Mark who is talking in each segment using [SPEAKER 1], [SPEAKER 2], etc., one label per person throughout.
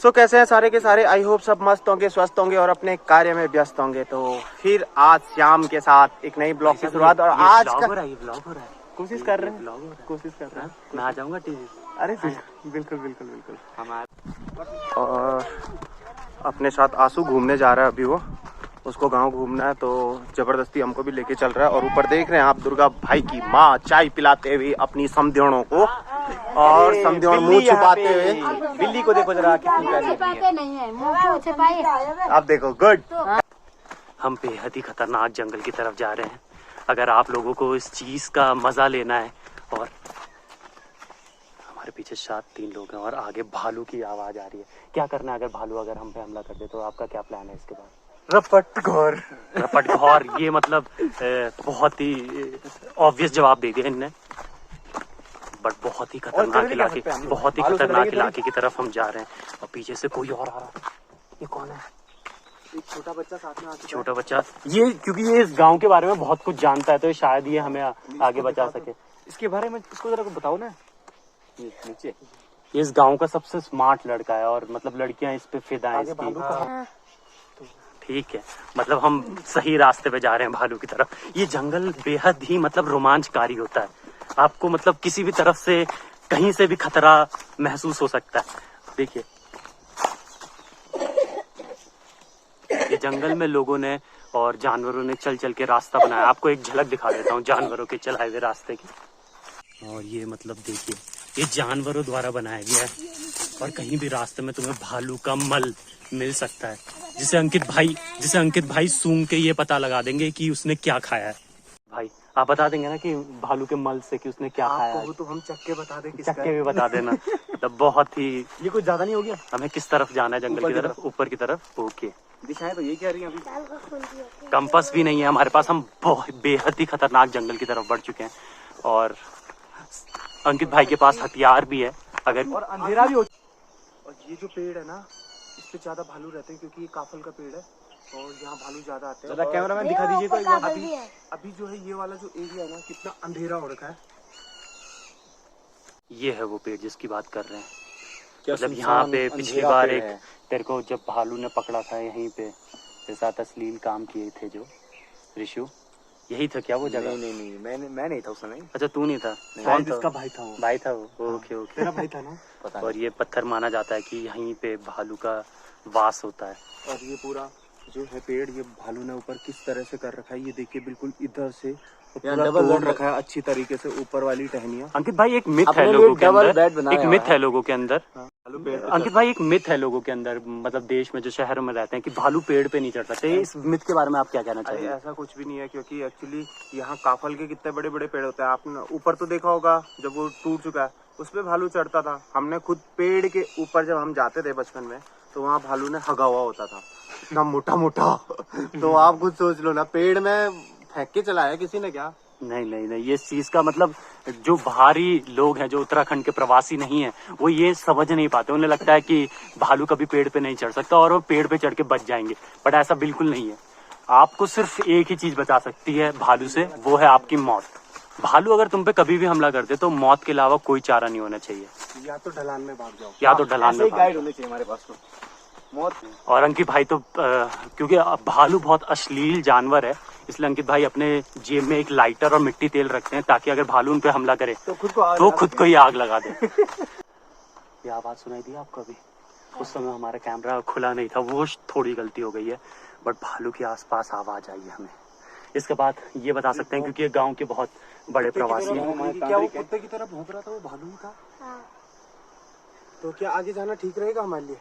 [SPEAKER 1] सो कैसे हैं सारे के सारे? आई होप सब मस्त होंगे, स्वस्थ होंगे और अपने कार्य में व्यस्त होंगे। तो फिर आज शाम के साथ एक नई ब्लॉग की शुरुआत। और आज का
[SPEAKER 2] ब्लॉग हो रहा है।
[SPEAKER 1] कोशिश कर रहे हैं, कोशिश कर रहे हैं।
[SPEAKER 2] मैं आ जाऊंगा टीवी।
[SPEAKER 1] अरे बिल्कुल बिल्कुल बिल्कुल।
[SPEAKER 2] हमारा
[SPEAKER 1] और अपने साथ आंसू घूमने जा रहा है अभी, वो उसको गांव घूमना है तो जबरदस्ती हमको भी लेके चल रहा है। और ऊपर देख रहे हैं आप दुर्गा भाई की माँ चाय पिलाते हुए अपनी समधियों को, और समधियों मुंह छुपाते हुए।
[SPEAKER 2] बिल्ली को देखो जरा कितनी प्यारी
[SPEAKER 3] नहीं है, मुंह छुपाए।
[SPEAKER 1] आप देखो, गुड।
[SPEAKER 2] हम बेहद ही खतरनाक जंगल की तरफ जा रहे हैं। अगर आप लोगों को इस चीज का मजा लेना है, और हमारे पीछे 7-3 लोग हैं और आगे भालू की आवाज आ रही है। क्या करना है अगर भालू अगर हम पे हमला कर दे तो आपका क्या प्लान है इसके बाद?
[SPEAKER 1] रपट घोर
[SPEAKER 2] ये मतलब बहुत ही ऑब्वियस जवाब दे दिया इनने। बट बहुत ही खतरनाक इलाके, बहुत ही खतरनाक इलाके की तरफ हम जा रहे हैं। और पीछे से कोई और आ रहा है। ये कौन है?
[SPEAKER 1] एक छोटा बच्चा साथ में आ चुका है।
[SPEAKER 2] छोटा बच्चा, ये क्योंकि ये इस गांव के बारे में बहुत कुछ जानता है तो शायद ये हमें आगे बचा सके।
[SPEAKER 1] इसके बारे में इसको जरा बताओ ना।
[SPEAKER 2] नीचे ये इस गांव का सबसे स्मार्ट लड़का है और मतलब लड़कियां इस पे फिदा हैं इसकी। ठीक है, मतलब हम सही रास्ते पे जा रहे हैं भालू की तरफ। ये जंगल बेहद ही मतलब रोमांचकारी होता है। आपको मतलब किसी भी तरफ से कहीं से भी खतरा महसूस हो सकता है। देखिए, ये जंगल में लोगों ने और जानवरों ने चल चल के रास्ता बनाया। आपको एक झलक दिखा देता हूँ जानवरों के चलाए हुए रास्ते की। और ये मतलब देखिए, ये जानवरों द्वारा बनाया गया है। और कहीं भी रास्ते में तुम्हें भालू का मल मिल सकता है, जिसे अंकित भाई सूंघ के ये पता लगा देंगे कि उसने क्या खाया है। भाई आप बता देंगे ना कि भालू के मल से कि उसने क्या खाया है?
[SPEAKER 1] तो हम चक्के बता दें,
[SPEAKER 2] चक्के भी बता देना। मतलब बहुत ही,
[SPEAKER 1] ये कुछ ज्यादा नहीं हो गया?
[SPEAKER 2] हमें किस तरफ जाना है? जंगल की तरफ, ऊपर की तरफ। ओके,
[SPEAKER 1] दिशाएं तो ये कह रही हैं अभी।
[SPEAKER 2] कंपास भी नहीं है हमारे पास। हम बेहद ही खतरनाक जंगल की तरफ बढ़ चुके हैं और अंकित भाई के पास हथियार भी है। अगर
[SPEAKER 1] और अंधेरा भी हो। और ये जो पेड़ है ना, इस पे ज्यादा भालू रहते हैं क्योंकि ये काफल का पेड़ है और यहाँ भालू ज्यादा आते हैं। जरा कैमरामैन दिखा दीजिए तो एक बार। अभी जो है ये वाला जो एरिया है ना, कितना अंधेरा हो रखा है।
[SPEAKER 2] ये है वो पेड़ जिसकी बात कर रहे हैं। मतलब यहाँ पे पिछली बार एक तेरे को जब भालू ने पकड़ा था, यहीं पे तेरे साथ अश्लील काम किए थे जो ऋषु, यही था क्या वो जगह?
[SPEAKER 1] नहीं, मैं नहीं था उस समय।
[SPEAKER 2] अच्छा, तू नहीं था?
[SPEAKER 1] कौन था? इसका भाई था वो।
[SPEAKER 2] भाई था वो। ओके।
[SPEAKER 1] तेरा भाई था ना? पता
[SPEAKER 2] और ये पत्थर माना जाता है कि यहीं पे भालू का वास होता है।
[SPEAKER 1] और ये पूरा जो है पेड़, ये भालू ने ऊपर किस तरह से कर रखा है, ये देखिए बिल्कुल इधर से पूरा तोड़ रखा है अच्छी तरीके से, ऊपर वाली टहनियाँ।
[SPEAKER 2] अंकित भाई, एक मिथ है लोगों के अंदर, एक मिथ है लोगों के अंदर। अंकित भाई, एक मिथ है लोगों के अंदर, मतलब देश में जो शहरों में रहते हैं, कि भालू पेड़ पे नहीं चढ़ सकते। इस मिथ के बारे में आप क्या कहना चाहिए?
[SPEAKER 1] ऐसा कुछ भी नहीं है, क्योंकि एक्चुअली यहाँ काफल के कितने बड़े बड़े पेड़ होते हैं। आपने ऊपर तो देखा होगा, जब वो टूट चुका है उस पे भालू चढ़ता था। हमने खुद पेड़ के ऊपर जब हम जाते थे बचपन में, तो वहाँ भालू ने हगा हुआ होता था, इतना मोटा मोटा। तो आप खुद सोच लो ना, पेड़ में फेंक के चलाया किसी ने क्या?
[SPEAKER 2] नहीं, ये चीज का मतलब, जो बाहरी लोग हैं, जो उत्तराखंड के प्रवासी नहीं है, वो ये समझ नहीं पाते। उन्हें लगता है कि भालू कभी पेड़ पे नहीं चढ़ सकता और वो पेड़ पे चढ़ के बच जाएंगे। बट ऐसा बिल्कुल नहीं है। आपको सिर्फ एक ही चीज बचा सकती है भालू से, वो है आपकी मौत। भालू अगर तुम पे कभी भी हमला कर दे तो मौत के अलावा कोई चारा नहीं होना चाहिए।
[SPEAKER 1] या तो ढलान में भाग जाओ,
[SPEAKER 2] या तो ढलान में
[SPEAKER 1] गाइड होने चाहिए हमारे पास तो। मौत।
[SPEAKER 2] और अंकित भाई तो क्योंकि भालू बहुत अश्लील जानवर है, इसलिए अंकित भाई अपने जेब में एक लाइटर और मिट्टी तेल रखते हैं, ताकि अगर भालू उन पे हमला करे तो खुद को ही आग लगा दे। ये आवाज सुनाई दी आपको अभी? उस समय हमारा कैमरा खुला नहीं था, वो थोड़ी गलती हो गई है। बट भालू के आसपास आवाज आई है हमें। इसके बाद ये बता सकते हैं, क्योंकि ये गांव के बहुत बड़े प्रवासी हैं।
[SPEAKER 1] क्या वो कुत्ते की तरह भौंक रहा था, वो भालू ही था? तो क्या आगे जाना ठीक रहेगा हमारे लिए,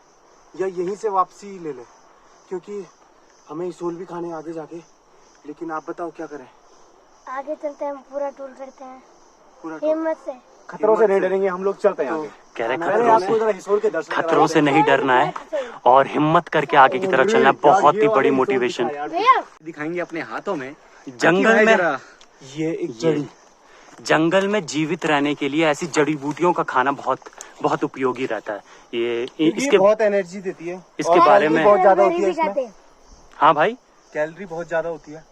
[SPEAKER 1] या यहीं से वापसी ले ले? क्योंकि हमें इसूल भी खाने आगे जाके। लेकिन आप बताओ क्या करें?
[SPEAKER 3] आगे चलते हैं, पूरा टूर करते हैं हिम्मत से।
[SPEAKER 1] खतरों से नहीं डरेंगे हम लोग, चलते हैं आगे।
[SPEAKER 2] कह रहे खतरों से नहीं डरना है और हिम्मत करके आगे की तरफ चलना है। बहुत ही बड़ी मोटिवेशन
[SPEAKER 1] दिखाएंगे अपने हाथों में।
[SPEAKER 2] जंगल में
[SPEAKER 1] ये एक जड़ी,
[SPEAKER 2] जंगल में जीवित रहने के लिए ऐसी जड़ी बूटियों का खाना बहुत उपयोगी रहता है। ये इसके
[SPEAKER 1] बहुत एनर्जी देती है।
[SPEAKER 2] इसके बारे में
[SPEAKER 1] बहुत ज्यादा होती है इसमें।
[SPEAKER 2] हाँ भाई,
[SPEAKER 1] कैलोरी बहुत ज्यादा होती है।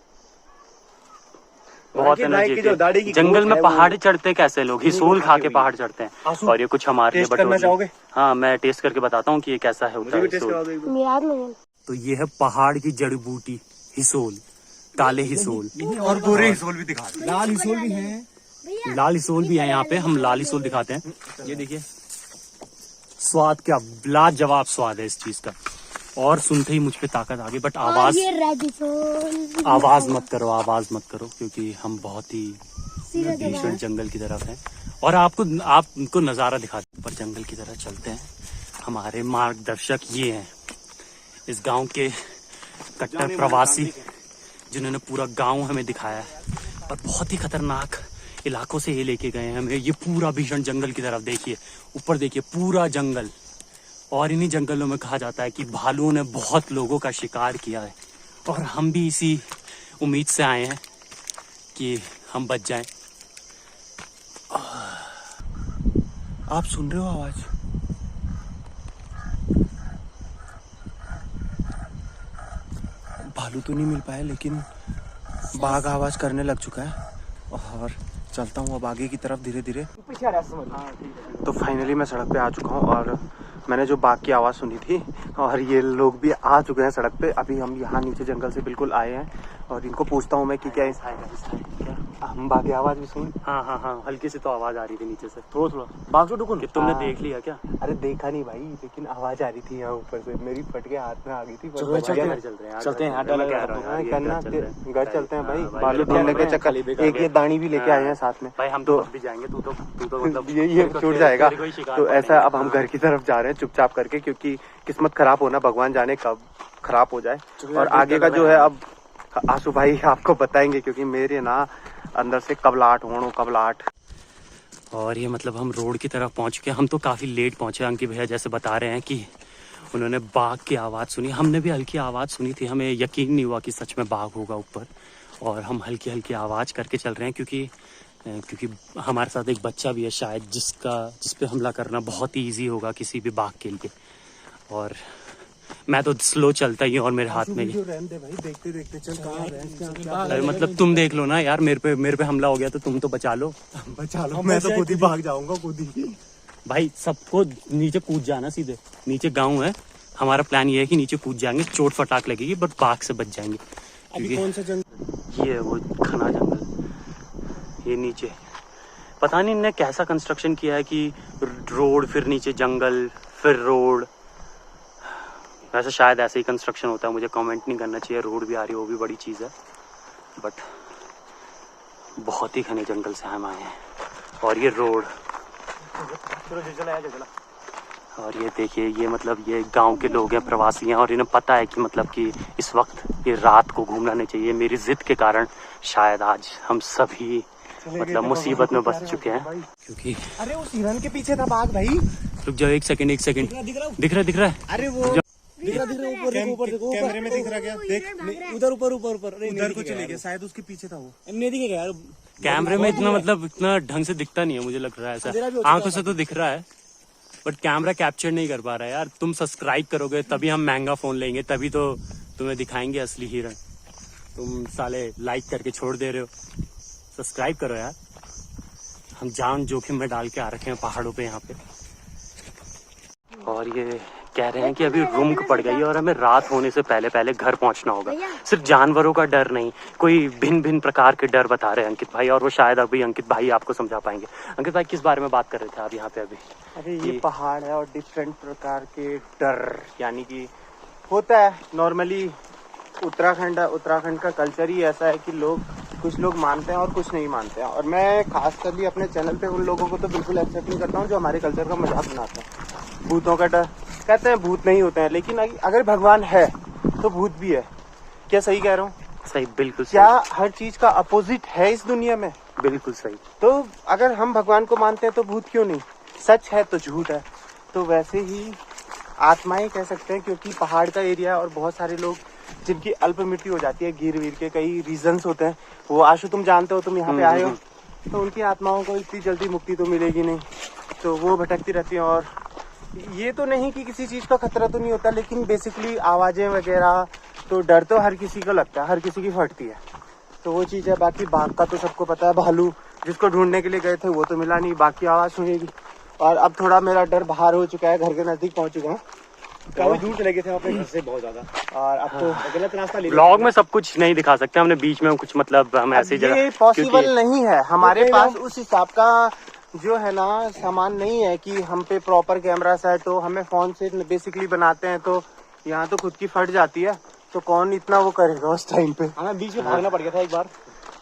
[SPEAKER 2] बहुत एनर्जी। जंगल में पहाड़ चढ़ते कैसे लोग, हिसोल खा के पहाड़ चढ़ते हैं। और ये कुछ हमारे लिए बटोरे। हाँ, मैं टेस्ट करके बताता हूँ कि ये कैसा है होता है। तो ये है पहाड़ की जड़ी बूटी हिसोल, काले हिसोल।
[SPEAKER 1] और गोरे हिसोल भी दिखा दो।
[SPEAKER 4] लाल हिसोल भी है,
[SPEAKER 2] लाल हिसोल भी है यहाँ पे। हम लाल हिसोल दिखाते हैं। ये देखिए स्वाद, क्या लाजवाब स्वाद है इस चीज का। और सुनते ही मुझ पे ताकत आ गई। बट आवाज मत करो, आवाज मत करो, क्योंकि हम बहुत ही भीषण जंगल की तरफ हैं। और आपको नजारा दिखाते पर जंगल की तरफ चलते हैं। हमारे मार्गदर्शक ये हैं, इस गांव के कट्टर प्रवासी, जिन्होंने पूरा गांव हमें दिखाया है। और बहुत ही खतरनाक इलाकों से ये लेके गए हैं हमें। ये पूरा भीषण जंगल की तरफ देखिए, ऊपर देखिए पूरा जंगल। और इन्हीं जंगलों में कहा जाता है कि भालुओं ने बहुत लोगों का शिकार किया है। और हम भी इसी उम्मीद से आए हैं कि हम बच जाएं।
[SPEAKER 1] आप सुन रहे हो आवाज? भालू तो नहीं मिल पाया, लेकिन बाघ आवाज करने लग चुका है। और चलता हूँ अब आगे की तरफ धीरे धीरे। तो फाइनली मैं सड़क पे आ चुका हूँ और मैंने जो बाघ की आवाज़ सुनी थी, और ये लोग भी आ चुके हैं सड़क पे। अभी हम यहाँ नीचे जंगल से बिल्कुल आए हैं और इनको पूछता हूँ मैं कि क्या हम बाघ की आवाज़ भी सुन।
[SPEAKER 2] हाँ, हल्की सी तो आवाज आ रही थी नीचे से, थोड़ा
[SPEAKER 1] बाघ तो ढुकूं।
[SPEAKER 2] तुमने देख लिया क्या?
[SPEAKER 1] अरे देखा नहीं भाई, लेकिन आवाज आ रही थी यहाँ ऊपर से, मेरी फट के हाथ में आ गई थी।
[SPEAKER 2] चलते हैं,
[SPEAKER 1] घर चलते हैं भाई। बालू ढूंढने के चक्कर, एक ये दानी भी लेके आए हैं साथ में
[SPEAKER 2] भाई। हम तो भी जाएंगे, तू तो मतलब
[SPEAKER 1] ये छूट जाएगा। तो ऐसा अब हम घर की तरफ जा रहे हैं चुपचाप करके, क्योंकि किस्मत खराब होना भगवान जाने कब खराब हो जाए। और आगे का जो है अब आंसू भाई आपको बताएंगे, क्योंकि मेरे ना अंदर से कबलाहट।
[SPEAKER 2] और ये मतलब हम रोड की तरफ पहुंच चुके हैं। हम तो काफी लेट पहुंचे। अंकित भैया जैसे बता रहे हैं कि उन्होंने बाघ की आवाज सुनी। हमने भी हल्की आवाज सुनी थी, हमें यकीन नहीं हुआ कि सच में बाघ होगा ऊपर। और हम हल्की हल्की आवाज करके चल रहे हैं, क्योंकि हमारे साथ एक बच्चा भी है शायद, जिस पे हमला करना बहुत ही ईजी होगा किसी भी बाघ के लिए। और मैं तो स्लो चलता ही हूँ और मेरे हाथ में ही।
[SPEAKER 1] देखते देखते चल।
[SPEAKER 2] अरे मतलब तुम देख लो ना यार, मेरे पे हमला हो गया तो तुम तो बचा लो।
[SPEAKER 1] मैं तो खुद ही भाग जाऊंगा, खुद ही।
[SPEAKER 2] भाई सबको नीचे कूद जाना सीधे। नीचे गांव है, हमारा प्लान ये है कि नीचे कूद जाएंगे, चोट फटाक लगेगी बट बाघ से बच जाएंगे।
[SPEAKER 1] अभी कौन सा जंगल?
[SPEAKER 2] ये है वो घना जंगल। ये नीचे पता नहीं इनने कैसा कंस्ट्रक्शन किया है कि रोड, फिर नीचे जंगल, फिर रोड। वैसे शायद ऐसे ही कंस्ट्रक्शन होता है, मुझे कमेंट नहीं करना चाहिए। रोड भी आ रही है, वो भी बड़ी चीज़ है। बट बहुत ही घने जंगल से हम आए हैं। और ये रोड, और ये देखिए, ये मतलब ये गांव के लोग हैं, प्रवासी हैं। और इन्हें पता है कि मतलब कि इस वक्त ये रात को घूमना नहीं चाहिए। मेरी जिद के कारण शायद आज हम सभी मतलब मुसीबत में बच चुके हैं। क्योंकि
[SPEAKER 1] अरे उस हिरन के पीछे था बाघ भाई।
[SPEAKER 2] रुक जाओ एक सेकंड। दिख रहा है।
[SPEAKER 1] अरे वो दिख रहा ऊपर देखो, कैमरे में दिख रहा क्या? देख उधर ऊपर उधर को चले गया, शायद उसके पीछे था वो।
[SPEAKER 4] नहीं दिखेगा यार
[SPEAKER 2] कैमरे में इतना ढंग से दिखता नहीं है, मुझे लग रहा है ऐसा। आंखों से तो दिख रहा है बट कैमरा कैप्चर नहीं कर पा रहा है यार। तुम सब्सक्राइब करोगे तभी हम महंगा फोन लेंगे, तभी तो तुम्हें दिखाएंगे असली हिरन। तुम साले लाइक करके छोड़ दे रहे हो। सब्सक्राइब करो यार। हम जान जोखिम में डाल के आ रखे हैं पहाड़ों पे यहाँ पे। और ये कह रहे हैं कि अभी रुम्क पड़ गई है और हमें रात होने से पहले पहले घर पहुंचना होगा। सिर्फ जानवरों का डर नहीं, कोई भिन्न प्रकार के डर बता रहे हैं अंकित भाई। और वो शायद अभी अंकित भाई आपको समझा पाएंगे। अंकित भाई किस बारे में बात कर रहे थे आप यहाँ पे अभी?
[SPEAKER 1] अरे ये पहाड़ है और डिफरेंट प्रकार के डर, यानी कि होता है नॉर्मली। उत्तराखंड का कल्चर ही ऐसा है कि कुछ लोग मानते हैं और कुछ नहीं मानते हैं। और मैं खासकर अपने चैनल पे उन लोगों को तो बिल्कुल एक्सेप्ट नहीं करता हूँ जो हमारे कल्चर का मजाक बनाते हैं। भूतों का डर, कहते हैं भूत नहीं होते हैं, लेकिन अगर भगवान है तो भूत भी है। क्या सही कह रहा हूँ?
[SPEAKER 2] सही, बिल्कुल सही।
[SPEAKER 1] क्या हर चीज का अपोजिट है इस दुनिया में?
[SPEAKER 2] बिल्कुल सही।
[SPEAKER 1] तो अगर हम भगवान को मानते हैं तो भूत क्यों नहीं? सच है तो झूठ है। तो वैसे ही आत्माएं कह सकते हैं, क्योंकि पहाड़ का एरिया है और बहुत सारे लोग जिनकी अल्प मृत्यु हो जाती है, गिर वीर के कई रीजंस होते हैं। वो आशु तुम जानते हो, तुम यहाँ पे आए हो, तो उनकी आत्माओं को इतनी जल्दी मुक्ति तो मिलेगी नहीं, तो वो भटकती रहती हैं। और ये तो नहीं कि किसी चीज का खतरा तो नहीं होता, लेकिन बेसिकली आवाजें वगैरह तो डर तो हर किसी को लगता है, हर किसी की फटती है। तो वो चीज़ है। बाकी बाघ का तो सबको पता है, भालू जिसको ढूंढने के लिए गए थे वो तो मिला नहीं, बाकी आवाज़ सुनेगी। और अब थोड़ा मेरा डर बाहर हो चुका है, घर के नज़दीक पहुँच चुका हूँ।
[SPEAKER 4] काफी दूर चले गए थे अपने घर से बहुत ज्यादा,
[SPEAKER 1] और अब तो
[SPEAKER 4] गलत रास्ता ले लिया।
[SPEAKER 2] ब्लॉग में सब कुछ नहीं दिखा सकते हमने, बीच में कुछ मतलब हम ऐसी
[SPEAKER 1] ये
[SPEAKER 2] जगह
[SPEAKER 1] पॉसिबल नहीं है, हमारे
[SPEAKER 4] क्योंकि
[SPEAKER 1] पास उस हिसाब का जो है ना सामान नहीं है कि हम पे प्रॉपर कैमरा सेट हो। हमें फोन से बेसिकली बनाते हैं तो यहाँ तो खुद की फट जाती है, तो कौन इतना वो करेगा उस टाइम पे।
[SPEAKER 4] हमें बीच में भागना पड़ गया था एक बार,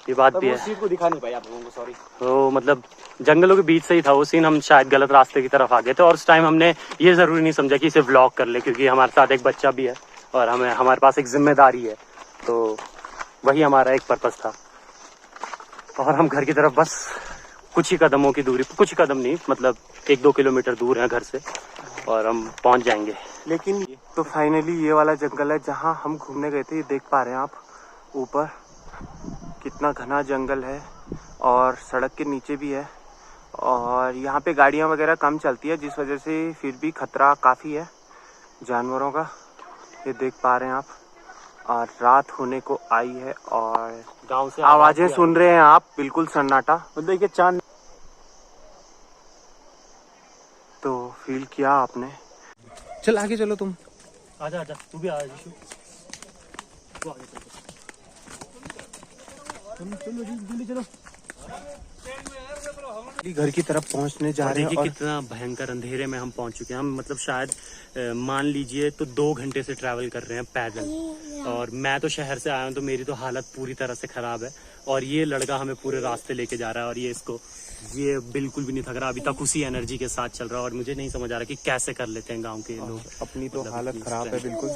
[SPEAKER 2] ये बात
[SPEAKER 4] तब
[SPEAKER 2] भी है।
[SPEAKER 4] उस चीज को दिखा नहीं पाए आप लोगों को, सॉरी।
[SPEAKER 2] तो मतलब जंगलों के बीच से ही था वो सीन, हम शायद गलत रास्ते की तरफ आ गए थे और उस टाइम हमने ये जरूरी नहीं समझा कि इसे व्लॉग कर ले, क्योंकि हमारे साथ एक बच्चा भी है और हमारे पास एक जिम्मेदारी है, तो वही हमारा एक पर्पस था। और हम घर की तरफ बस कुछ ही कदमों की दूरी, कुछ ही कदम नहीं मतलब 1-2 किलोमीटर दूर है घर से, और हम पहुंच जाएंगे।
[SPEAKER 1] लेकिन तो फाइनली ये वाला जंगल है जहाँ हम घूमने गए थे। ये देख पा रहे हैं आप ऊपर कितना घना जंगल है, और सड़क के नीचे भी है, और यहाँ पे गाड़ियाँ वगैरह कम चलती है, जिस वजह से फिर भी खतरा काफ़ी है जानवरों का। ये देख पा रहे हैं आप, और रात होने को आई है और
[SPEAKER 2] गांव से
[SPEAKER 1] आवाजें सुन रहे हैं आप, बिल्कुल सन्नाटा।
[SPEAKER 4] देखिए चांद,
[SPEAKER 1] तो फील किया आपने। चल आगे चलो तुम।
[SPEAKER 2] आजा आजा, तू भी आ जा। तू आगे चल।
[SPEAKER 4] चलो जल्दी चलो।
[SPEAKER 1] घर की तरफ पहुंचने जा रहे हैं
[SPEAKER 2] देखिए
[SPEAKER 1] और
[SPEAKER 2] कितना भयंकर अंधेरे में हम पहुंच चुके हैं। हम मतलब शायद मान लीजिए तो 2 घंटे से ट्रैवल कर रहे हैं पैदल, और मैं तो शहर से आया हूं तो मेरी तो हालत पूरी तरह से खराब है, और ये लड़का हमें पूरे रास्ते लेके जा रहा है, और ये बिल्कुल भी नहीं थक रहा, अभी तक उसी एनर्जी के साथ चल रहा है, और मुझे नहीं समझ आ रहा कि कैसे कर लेते हैं गाँव के लोग।
[SPEAKER 1] अपनी तो
[SPEAKER 2] मतलब
[SPEAKER 1] हालत
[SPEAKER 2] इतनी
[SPEAKER 1] खराब है
[SPEAKER 2] strength।
[SPEAKER 1] बिल्कुल।